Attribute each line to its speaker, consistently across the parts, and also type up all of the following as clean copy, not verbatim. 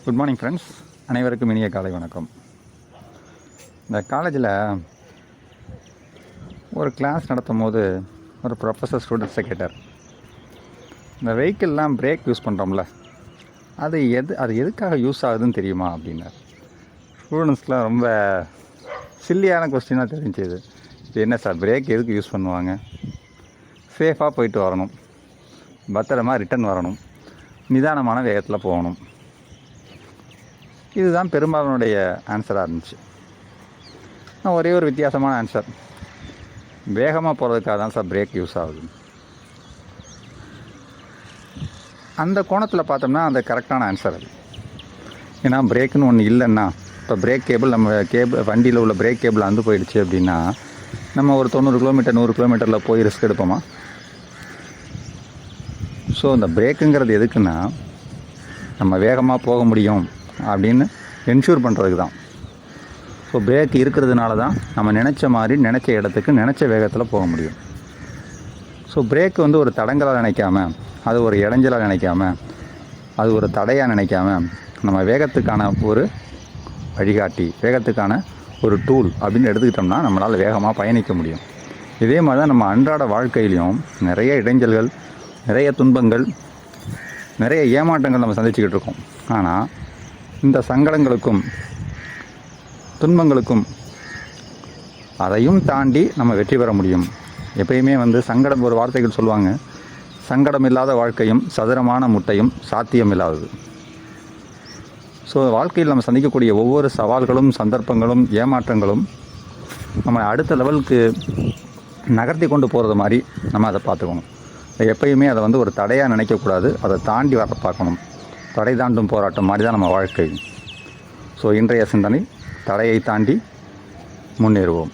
Speaker 1: Good morning friends, அனைவருக்கும் இனிய காலை வணக்கம். இந்த காலேஜில் ஒரு கிளாஸ் நடத்தும் போது ஒரு ப்ரொஃபஸர் ஸ்டூடெண்ட்ஸை கேட்டார், இந்த வெஹிக்கிள்லாம் பிரேக் யூஸ் பண்ணுறோம்ல, அது எதுக்காக யூஸ் ஆகுதுன்னு தெரியுமா அப்படின்னார். ஸ்டூடெண்ட்ஸ்லாம் ரொம்ப சில்லியான கொஸ்டினாக தெரிஞ்சுது. இது என்ன சார், பிரேக் எதுக்கு யூஸ் பண்ணுவாங்க? சேஃபாக போயிட்டு வரணும், பத்திரமா ரிட்டன் வரணும், நிதானமான வேகத்தில் போகணும். இதுதான் பெரும்பாலானுடைய ஆன்சராக இருந்துச்சு. நான் ஒரே ஒரு வித்தியாசமான ஆன்சர், வேகமாக போகிறதுக்காக தான் சார் பிரேக் யூஸ் ஆகுது. அந்த கோணத்தில் பார்த்தோம்னா அந்த கரெக்டான ஆன்சர் அது. ஏன்னா பிரேக்குன்னு ஒன்று இல்லைன்னா, இப்போ பிரேக் கேபிள் வண்டியில் உள்ள பிரேக் கேபிள் அந்து போயிடுச்சு அப்படின்னா நம்ம ஒரு 90 கிலோமீட்டர் 100 கிலோமீட்டரில் போய் ரிஸ்க் எடுப்போமா? ஸோ இந்த பிரேக்குங்கிறது எதுக்குன்னா, நம்ம வேகமாக போக முடியும் அப்படின்னு என்ஷூர் பண்ணுறதுக்கு தான். ஸோ பிரேக் இருக்கிறதுனால தான் நம்ம நினச்ச மாதிரி நினச்ச இடத்துக்கு நினச்ச வேகத்தில் போக முடியும். ஸோ பிரேக் ஒரு தடங்கலாக நினைக்காம, அது ஒரு இடைஞ்சலாக நினைக்காம, அது ஒரு தடையாக நினைக்காம, நம்ம வேகத்துக்கான ஒரு வழிகாட்டி, வேகத்துக்கான ஒரு டூல் அப்படின்னு எடுத்துக்கிட்டோம்னா நம்மளால் வேகமாக பயணிக்க முடியும். இதே மாதிரி தான் நம்ம அன்றாட வாழ்க்கையிலையும் நிறைய இடைஞ்சல்கள், நிறைய துன்பங்கள், நிறைய ஏமாற்றங்கள் நம்ம சந்திச்சுக்கிட்டு இருக்கோம். ஆனால் இந்த சங்கடங்களுக்கும் துன்பங்களுக்கும் அதையும் தாண்டி நம்ம வெற்றி பெற முடியும். எப்பயுமே சங்கடம், ஒரு வார்த்தைகள் சொல்லுவாங்க, சங்கடம் இல்லாத வாழ்க்கையும் சதுரமான முட்டையும் சாத்தியம் இல்லாதது. ஸோ வாழ்க்கையில் நம்ம சந்திக்கக்கூடிய ஒவ்வொரு சவால்களும், சந்தர்ப்பங்களும், ஏமாற்றங்களும் நம்ம அடுத்த லெவலுக்கு நகர்த்தி கொண்டு போகிறது மாதிரி நம்ம அதை பார்த்துக்கணும். எப்பயுமே அதை ஒரு தடையாக நினைக்கக்கூடாது, அதை தாண்டி வர பார்க்கணும். தடை தாண்டும் போராட்டம் மாதிரி தான் நம்ம வாழ்க்கை. ஸோ இன்றைய சிந்தனை, தடையை தாண்டி முன்னேறுவோம்.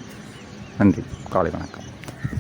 Speaker 1: நன்றி, காலை வணக்கம்.